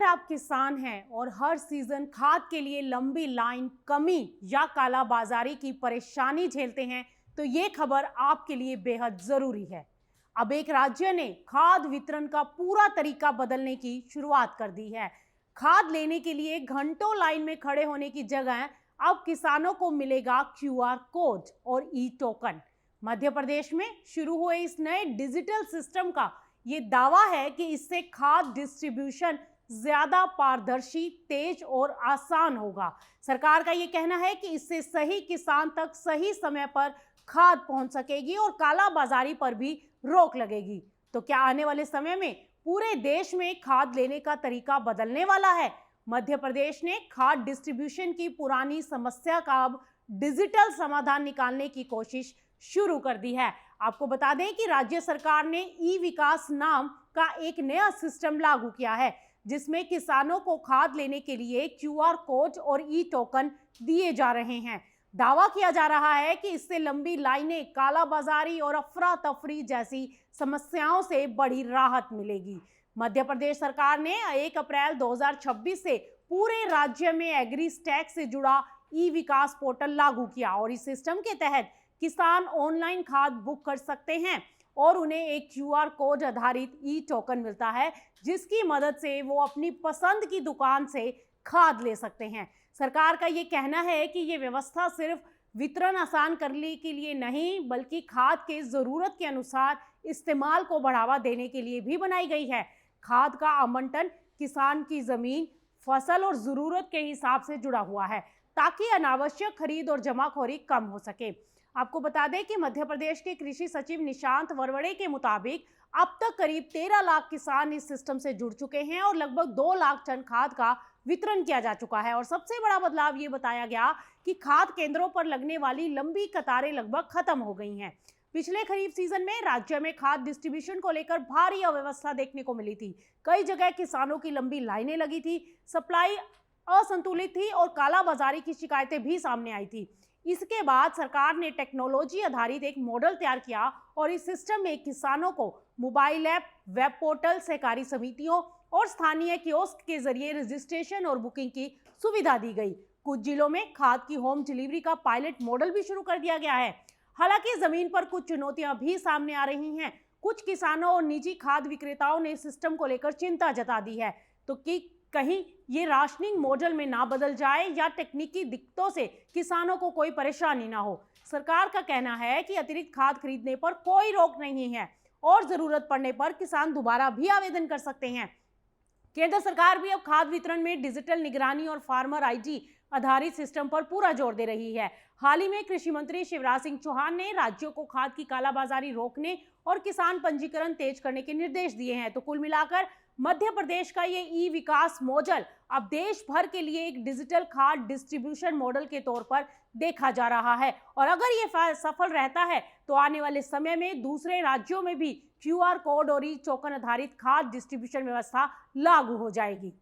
आप किसान हैं और हर सीजन खाद के लिए लंबी लाइन, कमी या कालाबाजारी की परेशानी झेलते हैं, तो ये खबर आपके लिए बेहद जरूरी है। अब एक राज्य ने खाद वितरण का पूरा तरीका बदलने की शुरुआत कर दी है। खाद लेने के लिए घंटों लाइन में खड़े होने की जगह अब किसानों को मिलेगा क्यूआर कोड और ई टोकन। मध्य प्रदेश में शुरू हुए इस नए डिजिटल सिस्टम का ये दावा है कि इससे खाद डिस्ट्रीब्यूशन ज्यादा पारदर्शी, तेज और आसान होगा। सरकार का ये कहना है कि इससे सही किसान तक सही समय पर खाद पहुंच सकेगी और कालाबाजारी पर भी रोक लगेगी। तो क्या आने वाले समय में पूरे देश में खाद लेने का तरीका बदलने वाला है? मध्य प्रदेश ने खाद डिस्ट्रीब्यूशन की पुरानी समस्या का अब डिजिटल समाधान निकालने की कोशिश शुरू कर दी है। आपको बता दें कि राज्य सरकार ने ई विकास नाम का एक नया सिस्टम लागू किया है, जिसमें किसानों को खाद लेने के लिए क्यूआर कोड और ई टोकन दिए जा रहे हैं। दावा किया जा रहा है कि इससे लंबी लाइनें, कालाबाजारी और अफरा तफरी जैसी समस्याओं से बड़ी राहत मिलेगी। मध्य प्रदेश सरकार ने 1 अप्रैल 2026 से पूरे राज्य में एग्री स्टैक से जुड़ा ई विकास पोर्टल लागू किया और इस सिस्टम के तहत किसान ऑनलाइन खाद बुक कर सकते हैं और उन्हें एक क्यूआर कोड आधारित ई टोकन मिलता है, जिसकी मदद से वो अपनी पसंद की दुकान से खाद ले सकते हैं। सरकार का ये कहना है कि ये व्यवस्था सिर्फ वितरण आसान करने के लिए नहीं, बल्कि खाद के ज़रूरत के अनुसार इस्तेमाल को बढ़ावा देने के लिए भी बनाई गई है। खाद का आवंटन किसान की ज़मीन, फसल और ज़रूरत के हिसाब से जुड़ा हुआ है, ताकि अनावश्यक खरीद और जमाखोरी कम हो सके। आपको बता दें कि मध्य प्रदेश के कृषि सचिव निशांत वरवड़े के मुताबिक अब तक करीब 13 लाख किसान इस सिस्टम से जुड़ चुके हैं और लगभग 2 लाख टन खाद का वितरण किया जा चुका है। और सबसे बड़ा बदलाव ये बताया गया कि खाद केंद्रों पर लगने वाली लंबी कतारें लगभग खत्म हो गई हैं। पिछले खरीफ सीजन में राज्य में खाद डिस्ट्रीब्यूशन को लेकर भारी अव्यवस्था देखने को मिली थी। कई जगह किसानों की लंबी लाइनें लगी थी, सप्लाई असंतुलित थी और कालाबाजारी की शिकायतें भी सामने आई थी। इसके बाद सरकार ने टेक्नोलॉजी आधारित एक मॉडल तैयार किया और इस सिस्टम में किसानों को मोबाइल ऐप, वेब पोर्टल, सहकारी समितियों और स्थानीय कियोस्क के जरिए रजिस्ट्रेशन और बुकिंग की सुविधा दी गई। कुछ जिलों में खाद की होम डिलीवरी का पायलट मॉडल भी शुरू कर दिया गया है। हालांकि जमीन पर कुछ चुनौतियां भी सामने आ रही हैं। कुछ किसानों और निजी खाद विक्रेताओं ने सिस्टम को लेकर चिंता जता दी है, तो कि कहीं ये राशनिंग मॉडल में ना बदल जाए या तकनीकी दिक्कतों से किसानों को कोई परेशानी ना हो। सरकार का कहना है कि अतिरिक्त खाद खरीदने पर कोई रोक नहीं है और जरूरत पड़ने पर किसान दोबारा भी आवेदन कर सकते हैं। केंद्र सरकार भी अब खाद वितरण में डिजिटल निगरानी और फार्मर आईडी आधारित सिस्टम पर पूरा जोर दे रही है। हाल ही में कृषि मंत्री शिवराज सिंह चौहान ने राज्यों को खाद की कालाबाजारी रोकने और किसान पंजीकरण तेज करने के निर्देश दिए हैं। तो कुल मिलाकर मध्य प्रदेश का ये ई विकास मॉडल अब देश भर के लिए एक डिजिटल खाद डिस्ट्रीब्यूशन मॉडल के तौर पर देखा जा रहा है और अगर ये सफल रहता है तो आने वाले समय में दूसरे राज्यों में भी क्यूआर कोड और ई टोकन आधारित खाद डिस्ट्रीब्यूशन व्यवस्था लागू हो जाएगी।